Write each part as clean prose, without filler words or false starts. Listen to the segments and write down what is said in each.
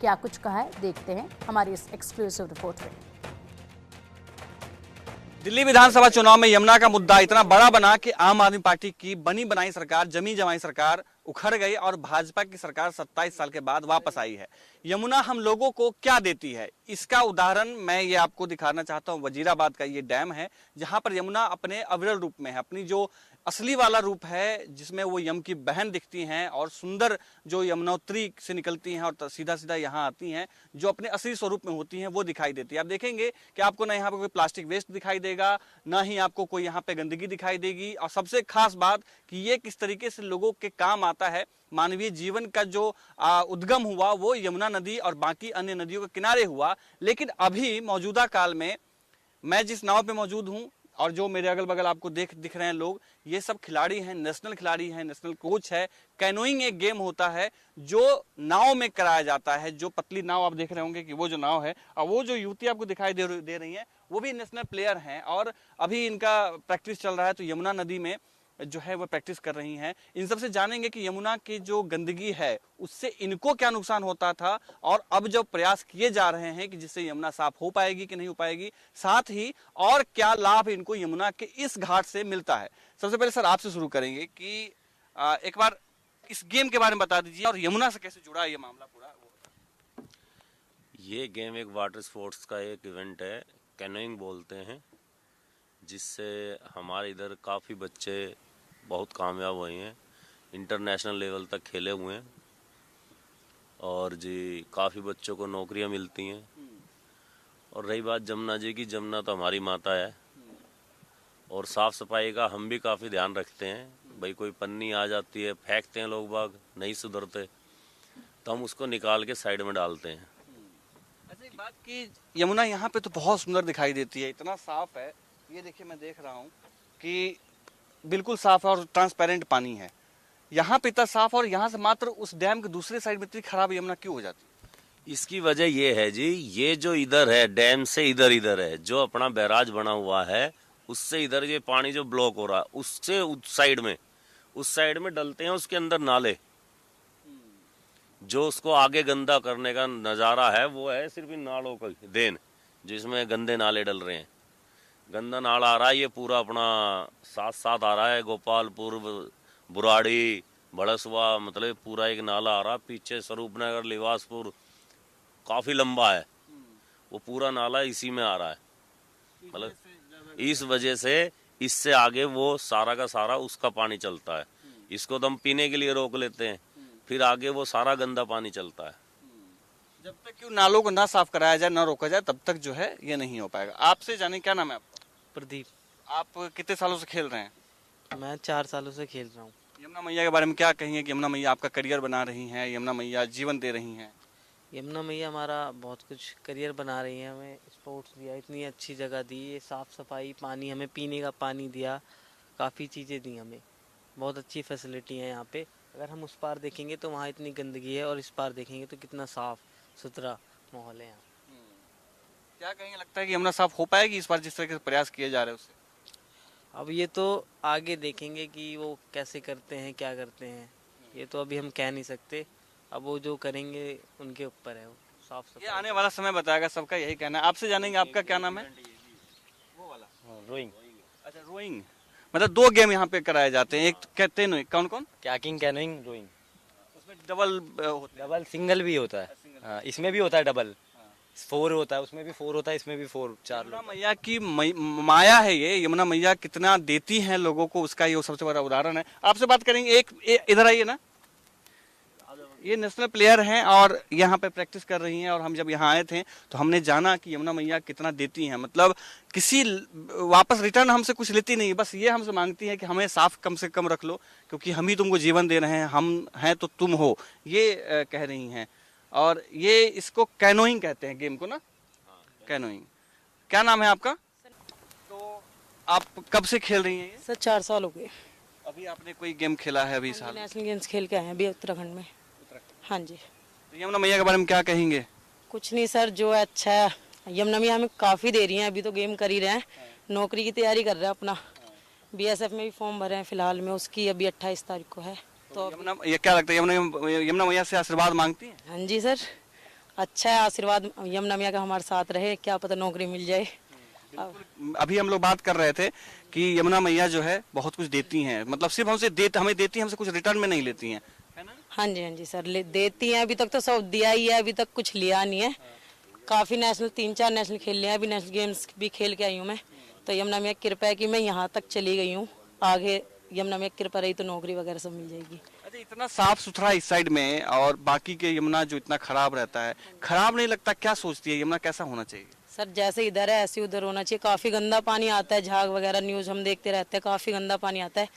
क्या कुछ कहा है, देखते हैं हमारी इस एक्सक्लूसिव रिपोर्ट में। दिल्ली विधानसभा चुनाव में यमुना का मुद्दा इतना बड़ा बना कि आम आदमी पार्टी की बनी बनाई सरकार, जमी जमाई सरकार उखड़ गई और भाजपा की सरकार 27 साल के बाद वापस आई है। यमुना हम लोगों को क्या देती है, इसका उदाहरण मैं ये आपको दिखाना चाहता हूँ। वजीराबाद का ये डैम है जहां पर यमुना अपने अविरल रूप में है, अपनी जो असली वाला रूप है जिसमें वो यम की बहन दिखती हैं और सुंदर जो यमुनोत्री से निकलती हैं और सीधा सीधा यहाँ आती हैं, जो अपने असली स्वरूप में होती हैं वो दिखाई देती है। आप देखेंगे कि आपको ना यहाँ पे कोई प्लास्टिक वेस्ट दिखाई देगा, ना ही आपको कोई यहाँ पे गंदगी दिखाई देगी। और सबसे खास बात कि ये किस तरीके से लोगों के काम आता है। मानवीय जीवन का जो उद्गम हुआ वो यमुना नदी और बाकी अन्य नदियों के किनारे हुआ। लेकिन अभी मौजूदा काल में मैं जिस नाव पे मौजूद हूँ और जो मेरे अगल बगल आपको दिख रहे हैं लोग, ये सब खिलाड़ी हैं, नेशनल खिलाड़ी हैं, नेशनल कोच है। कैनोइंग एक गेम होता है जो नाव में कराया जाता है। जो पतली नाव आप देख रहे होंगे कि वो जो नाव है और वो जो युवती आपको दिखाई दे रही है वो भी नेशनल प्लेयर हैं और अभी इनका प्रैक्टिस चल रहा है। तो यमुना नदी में जो है वो प्रैक्टिस कर रही हैं। इन सबसे जानेंगे कि यमुना की जो गंदगी है उससे इनको क्या नुकसान होता था और अब जब प्रयास किए जा रहे हैं कि जिससे यमुना साफ हो पाएगी कि नहीं हो पाएगी, साथ ही और क्या लाभ इनको यमुना के इस घाट से मिलता है। सबसे पहले सर आपसे शुरू करेंगे कि एक बार इस गेम के बारे में बता दीजिए और यमुना से कैसे जुड़ा है ये मामला पूरा। ये गेम एक वाटर स्पोर्ट्स का एक इवेंट है, कैनोइंग बोलते हैं, जिससे हमारे इधर काफ़ी बच्चे बहुत कामयाब हुए हैं, इंटरनेशनल लेवल तक खेले हुए हैं और जी काफ़ी बच्चों को नौकरियां मिलती हैं। और रही बात जमुना जी की, जमुना तो हमारी माता है और साफ़ सफाई का हम भी काफ़ी ध्यान रखते हैं। भाई कोई पन्नी आ जाती है, फेंकते हैं लोग बाग, नहीं सुधरते तो हम उसको निकाल के साइड में डालते हैं। अच्छा एक बात कि यमुना यहाँ पे तो बहुत सुंदर दिखाई देती है, इतना साफ है। ये देखिए मैं देख रहा हूँ कि बिल्कुल साफ है और ट्रांसपेरेंट पानी है। यहाँ पे इतना साफ और यहाँ से मात्र उस डैम के दूसरे साइड में इतनी खराब यमुना क्यों हो जाती है? इसकी वजह ये है जी, ये जो इधर है डैम से इधर है, जो अपना बैराज बना हुआ है उससे इधर ये पानी जो ब्लॉक हो रहा है उससे उस साइड में डलते हैं उसके अंदर नाले। जो उसको आगे गंदा करने का नज़ारा है वो है सिर्फ इन नालों का देन, जिसमें गंदे नाले डल रहे हैं। गंदा नाला आ रहा है, ये पूरा अपना साथ आ रहा है, गोपालपुर, बुराड़ी, बड़सवा, मतलब पूरा एक नाला आ रहा है। पीछे स्वरूपनगर, लिवासपुर काफ़ी लंबा है, वो पूरा नाला इसी में आ रहा है। मतलब इस वजह से इससे आगे वो सारा का सारा उसका पानी चलता है। इसको तो हम पीने के लिए रोक लेते हैं, फिर आगे वो सारा गंदा पानी चलता है। जब तक कि नालों को ना साफ कराया जाए, ना रोका जाए, तब तक जो है ये नहीं हो पाएगा। आपसे जाने क्या नाम है आपका? प्रदीप। आप कितने सालों से खेल रहे हैं? मैं 4 सालों से खेल रहा हूँ। यमुना मैया के बारे में क्या कहेंगे कि यमुना मैया आपका करियर बना रही हैं, यमुना मैया जीवन दे रही हैं? यमुना मैया हमारा बहुत कुछ करियर बना रही है, हमें स्पोर्ट्स दिया, इतनी अच्छी जगह दी, ये साफ़ सफाई, पानी, हमें पीने का पानी दिया, काफ़ी चीज़ें दी हमें, बहुत अच्छी फैसिलिटी है यहाँ पे। अगर हम उस पार देखेंगे तो वहाँ इतनी गंदगी है और इस पार देखेंगे तो कितना साफ़ सुथरा माहौल है यहाँ। क्या कहेंगे, लगता है कि यमुना साफ हो पाएगी इस बार जिस तरह के प्रयास किए जा रहे हैं उससे? अब ये तो आगे देखेंगे कि वो कैसे करते हैं, क्या करते हैं, ये तो अभी हम कह नहीं सकते। अब वो जो करेंगे उनके ऊपर है, वो साफ ये सफाई। आने वाला समय बताएगा, सबका यही कहना है। आपसे जानेंगे आपका क्या नाम है? वो वाला रोइंग। अच्छा रोइंग, मतलब 2 गेम यहाँ पे कराए जाते हैं, एक कहते हैं कौन कौन? Kayaking, canoeing, rowing. उसमें डबल होता है? डबल सिंगल भी होता है, हाँ, इसमें भी होता है डबल। 4 होता है, उसमें भी 4 होता है, इसमें भी 4, 4 यमुना लोग। मैया की माया है ये। यमुना मैया कितना देती हैं लोगों को, उसका ये सबसे बड़ा उदाहरण है। आपसे बात करेंगे, इधर आइए ना। ये नेशनल प्लेयर हैं और यहाँ पे प्रैक्टिस कर रही हैं और हम जब यहाँ आए थे तो हमने जाना कि यमुना मैया कितना देती हैं। मतलब किसी वापस रिटर्न हमसे कुछ लेती नहीं, बस ये हमसे मांगती है कि हमें साफ कम से कम रख लो क्योंकि हम ही तुमको जीवन दे रहे हैं, हम हैं तो तुम हो, ये कह रही हैं। और ये इसको कैनोइंग कहते हैं गेम को ना, कैनोइंग। क्या नाम है आपका? तो आप कब से खेल रही हैं ये? सर 4 साल हो गए। अभी आपने कोई गेम खेला है अभी साल? नेशनल गेम्स खेल के आए हैं अभी उत्तराखंड में। हाँ जी। तो यमुना मैया के बारे में क्या कहेंगे? कुछ नहीं सर, जो है अच्छा है। यमुना मैया हमें काफ़ी दे रही हैं, अभी तो गेम कर ही रहे हैं, नौकरी की तैयारी कर रहे हैं अपना। बीएसएफ में भी फॉर्म भरे हैं फिलहाल में, उसकी अभी 28 तारीख को है। तो यमुना, ये क्या लगता है, यमुना मैया से आशीर्वाद मांगती हैं? हाँ जी सर, अच्छा है, आशीर्वाद यमुना मैया का हमारे साथ रहे, क्या पता नौकरी मिल जाए। अभी हम लोग बात कर रहे थे कि यमुना मैया जो है बहुत कुछ देती हैं, मतलब सिर्फ हमें देती हैं, हमसे कुछ रिटर्न में नहीं लेती हैं, है ना? हाँ जी सर, देती हैं। अभी तक तो सब दिया ही है, अभी तक कुछ लिया नहीं है। काफ़ी नेशनल 3-4 नेशनल खेल लिए हैं, अभी नेशनल गेम्स भी खेल के आई हूँ मैं। तो यमुना मैया की कृपा है कि मैं यहाँ तक चली गई हूँ। आगे यमुना मैया की कृपा रही तो नौकरी वगैरह सब मिल जाएगी। अच्छा, इतना साफ सुथरा इस साइड में और बाकी के यमुना जो इतना खराब रहता है, खराब नहीं लगता? क्या सोचती है यमुना, कैसा होना चाहिए? सर जैसे इधर है ऐसे उधर होना चाहिए। काफ़ी गंदा पानी आता है, झाग वगैरह न्यूज़ हम देखते रहते हैं, काफ़ी गंदा पानी आता है।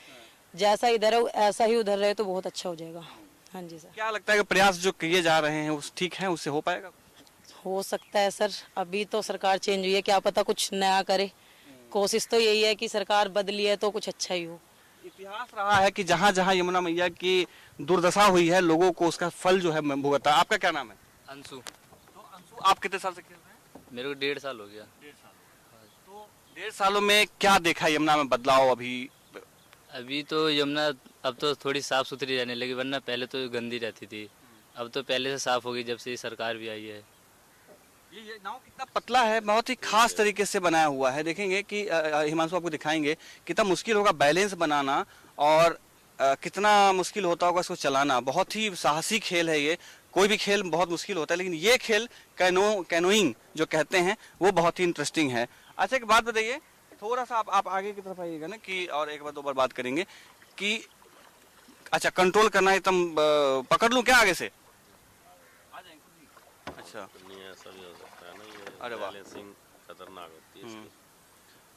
जैसा इधर है ऐसा ही उधर रहे तो बहुत अच्छा हो जाएगा। हाँ जी सर। क्या लगता है कि प्रयास जो किए जा रहे हैं उस ठीक है, उससे हो पाएगा? हो सकता है सर, अभी तो सरकार चेंज हुई है, क्या पता कुछ नया करे। कोशिश तो यही है कि सरकार बदली है तो कुछ अच्छा ही हो। इतिहास रहा है कि जहाँ जहाँ यमुना मैया की दुर्दशा हुई है, लोगों को उसका फल जो है भुगता है। आपका क्या नाम है? अंशु। तो अंशु, आप कितने साल से खेल रहे हैं? मेरे को 1.5 साल हो गया। 1.5 साल। तो 1.5 सालों में क्या देखा यमुना में बदलाव? अभी तो यमुना अब तो थोड़ी साफ सुथरी रहने लगी, वरना पहले तो गंदी रहती थी। अब तो पहले से साफ हो गई जब से ये सरकार भी आई है। ये नाव कितना पतला है, बहुत ही खास तरीके से बनाया हुआ है। देखेंगे कि हिमांशु आपको दिखाएंगे कितना मुश्किल होगा बैलेंस बनाना और कितना मुश्किल होता होगा इसको चलाना। बहुत ही साहसी खेल है ये। कोई भी खेल बहुत मुश्किल होता है, लेकिन ये खेल कैनोइंग जो कहते हैं वो बहुत ही इंटरेस्टिंग है। अच्छा, एक बात बताइए, थोड़ा सा आप आगे की तरफ आइएगा ना, कि और एक बार दो बार बात करेंगे कि अच्छा कंट्रोल करना एकदम पकड़ लूं क्या आगे से? आ जाएंगे। अच्छा, नहीं ऐसा भी हो सकता है ना, ये अरे वाह, बैलेंसिंग खतरनाक होती है इसकी।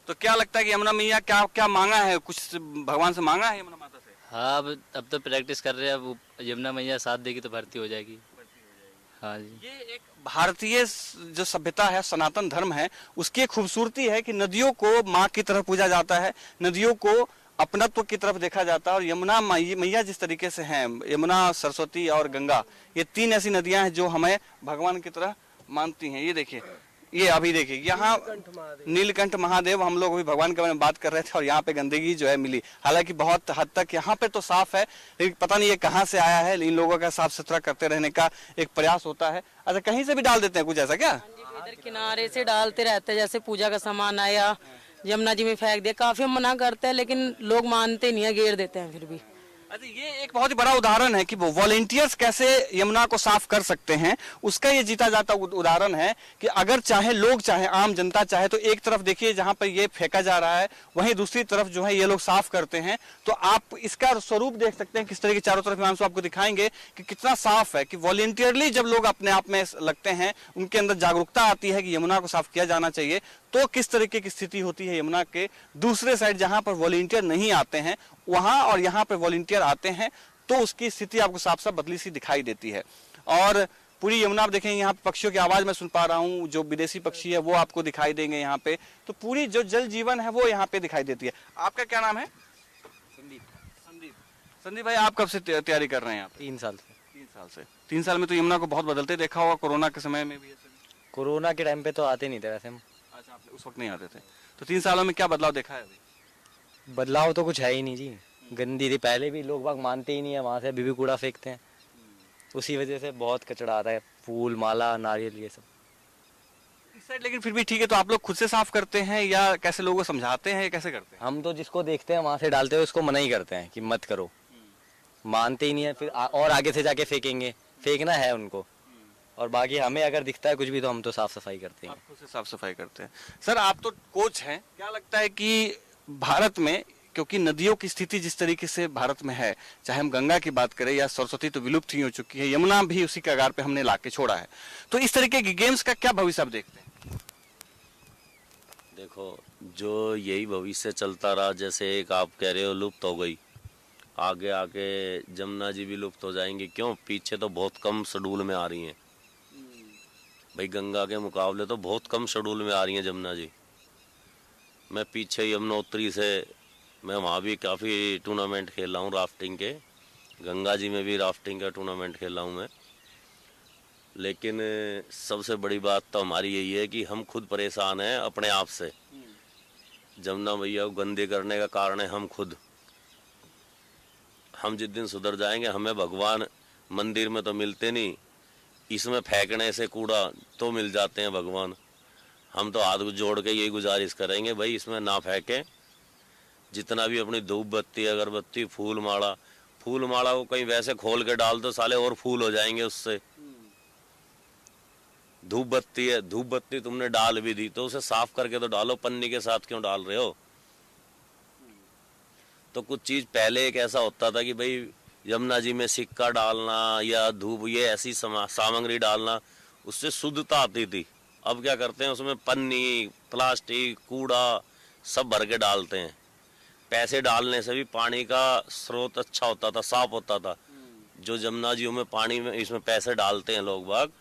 तो क्या लगता है कि यमुना मैया क्या क्या मांगा है? कुछ भगवान से मांगा है यमुना माता से? हाँ, अब तो प्रैक्टिस कर रहे हैं। अब यमुना मैया साथ देगी तो भर्ती हो जाएगी। हाँ जी। ये एक भारतीय जो सभ्यता है, सनातन धर्म है, उसकी एक खूबसूरती है कि नदियों को माँ की तरफ पूजा जाता है, नदियों को अपनत्व की तरफ देखा जाता है। और यमुना मैया जिस तरीके से हैं, यमुना, सरस्वती और गंगा, ये 3 ऐसी नदियां हैं जो हमें भगवान की तरह मानती हैं। ये देखिए, ये अभी देखिए यहाँ नीलकंठ महादेव, हम लोग अभी भगवान के बारे में बात कर रहे थे और यहाँ पे गंदगी जो है मिली। हालांकि बहुत हद तक यहाँ पे तो साफ है, लेकिन पता नहीं ये कहाँ से आया है। इन लोगों का साफ सुथरा करते रहने का एक प्रयास होता है। अच्छा, कहीं से भी डाल देते हैं कुछ ऐसा क्या? इधर किनारे से डालते रहते हैं, जैसे पूजा का सामान आया यमुना जी में फेंक दिया। काफी हम मना करते हैं लेकिन लोग मानते नहीं है, घेर देते हैं फिर भी। अच्छा, ये एक बहुत ही बड़ा उदाहरण है कि वो वॉलेंटियर्स कैसे यमुना को साफ कर सकते हैं। उसका ये जीता जाता उदाहरण है कि अगर चाहे लोग, चाहे आम जनता चाहे, तो एक तरफ देखिए जहां पर ये फेंका जा रहा है, वहीं दूसरी तरफ जो है ये लोग साफ करते हैं। तो आप इसका स्वरूप देख सकते हैं किस तरह की चारों तरफ। हिमांशु आपको दिखाएंगे कि कितना साफ है, कि वॉलेंटियरली जब लोग अपने आप में लगते हैं, उनके अंदर जागरूकता आती है कि यमुना को साफ किया जाना चाहिए, तो किस तरीके की स्थिति होती है यमुना के दूसरे साइड जहां पर वॉलेंटियर नहीं आते हैं वहां, और यहाँ पे वॉलेंटियर आते हैं, तो उसकी स्थिति आपको साफ साफ बदली सी दिखाई देती है। और पूरी यमुना आप देखेंगे, यहाँ पे पक्षियों की आवाज मैं सुन पा रहा हूँ, जो विदेशी पक्षी है वो आपको दिखाई देंगे यहाँ पे। तो पूरी जो जल जीवन है वो यहाँ पे दिखाई देती है। आपका क्या नाम है? संदीप। संदीप भाई, आप कब से तैयारी कर रहे हैं? 3 साल से। 3 साल से। 3 साल में तो यमुना को बहुत बदलते देखा होगा, कोरोना के समय में भी? कोरोना के टाइम पे तो आते नहीं थे वैसे हम। अच्छा, आप उस वक्त नहीं आते थे। तो 3 सालों में क्या बदलाव देखा है अभी? बदलाव तो कुछ है ही नहीं जी, गंदी थी पहले भी, लोग बाग मानते ही नहीं है, वहाँ से अभी भी कूड़ा फेंकते हैं, उसी वजह से बहुत कचरा आता है, फूल माला नारियल ये सब इस साइड। लेकिन फिर भी ठीक है, तो आप लोग खुद से साफ करते हैं या कैसे लोगों को समझाते हैं, कैसे करते हैं? हम तो जिसको देखते हैं वहाँ से डालते हैं, उसको मना ही करते हैं कि मत करो, मानते ही नहीं है, फिर और आगे से जाके फेंकेंगे, फेंकना है उनको। और बाकी हमें अगर दिखता है कुछ भी तो हम तो साफ सफाई करते हैं। आप खुद से साफ सफाई करते हैं। सर, आप तो कोच हैं, क्या लगता है कि भारत में, क्योंकि नदियों की स्थिति जिस तरीके से भारत में है, चाहे हम गंगा की बात करें या सरस्वती तो विलुप्त ही हो चुकी है, यमुना भी उसी कगार पे हमने लाके छोड़ा है, तो इस तरीके के गेम्स का क्या भविष्य आप देखते हैं? देखो, जो यही भविष्य चलता रहा, जैसे एक आप कह रहे हो लुप्त हो गई, आगे आके जमुना जी भी लुप्त हो जाएंगी। क्यों? पीछे तो बहुत कम शेड्यूल में आ रही हैं भाई, गंगा के मुकाबले तो बहुत कम शेड्यूल में आ रही हैं जमुना जी। मैं पीछे यमुनोत्री से, मैं वहाँ भी काफ़ी टूर्नामेंट खेला हूँ राफ्टिंग के, गंगा जी में भी राफ्टिंग का टूर्नामेंट खेला हूँ मैं। लेकिन सबसे बड़ी बात तो हमारी यही है कि हम खुद परेशान हैं अपने आप से। जमुना मैया को गंदे करने का कारण है हम खुद। हम जिस दिन सुधर जाएंगे, हमें भगवान मंदिर में तो मिलते नहीं, इसमें फेंकने से कूड़ा तो मिल जाते हैं भगवान। हम तो हाथ जोड़ के यही गुजारिश करेंगे भाई इसमें ना फेंकें। जितना भी अपनी धूप बत्ती, अगरबत्ती, फूल माला को कहीं वैसे खोल के डाल दो साले और फूल हो जाएंगे उससे। धूप बत्ती है, धूप बत्ती तुमने डाल भी दी तो उसे साफ करके तो डालो, पन्नी के साथ क्यों डाल रहे हो? तो कुछ चीज पहले एक ऐसा होता था कि भाई यमुना जी में सिक्का डालना या धूप ये ऐसी सामग्री डालना, उससे शुद्धता आती थी। अब क्या करते हैं, उसमें पन्नी, प्लास्टिक, कूड़ा सब भर के डालते हैं। पैसे डालने से भी पानी का स्रोत अच्छा होता था, साफ होता था। जो यमुना जी में पानी में इसमें पैसे डालते हैं लोग बाग,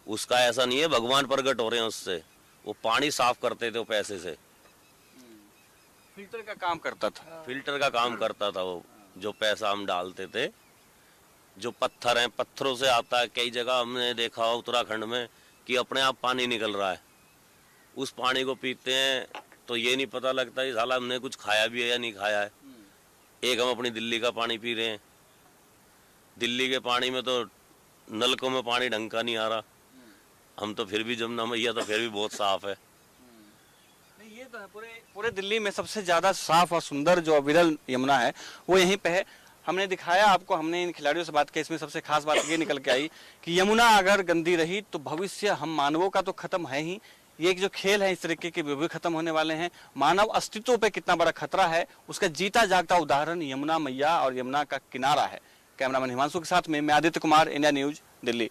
उसका ऐसा नहीं है भगवान प्रकट हो रहे हैं उससे, वो पानी साफ करते थे वो पैसे से। फिल्टर का काम करता था। फिल्टर का काम करता था वो, जो पैसा हम डालते थे। जो पत्थर हैं, पत्थरों से आता है। कई जगह हमने देखा उत्तराखंड में कि अपने आप पानी निकल रहा है, उस पानी को पीते हैं तो ये नहीं पता लगता कि साला हमने कुछ खाया भी है या नहीं खाया है। एक हम अपनी दिल्ली का पानी पी रहे हैं, दिल्ली के पानी में तो नलकों में पानी ढंग का नहीं आ रहा। हम तो फिर भी जमुना मैया तो फिर भी बहुत साफ है। नहीं, ये तो है, पूरे दिल्ली में सबसे ज्यादा साफ और सुंदर जो अविरल यमुना है वो यहीं पे है। हमने दिखाया आपको, हमने इन खिलाड़ियों से बात की, इसमें सबसे खास बात ये निकल के आई कि यमुना अगर गंदी रही तो भविष्य हम मानवों का तो खत्म है ही, ये एक जो खेल है इस तरीके के वो भी खत्म होने वाले हैं। मानव अस्तित्व पे कितना बड़ा खतरा है उसका जीता जागता उदाहरण यमुना मैया और यमुना का किनारा है। कैमरामैन हिमांशु के साथ में मैं आदित्य कुमार, इंडिया न्यूज, दिल्ली।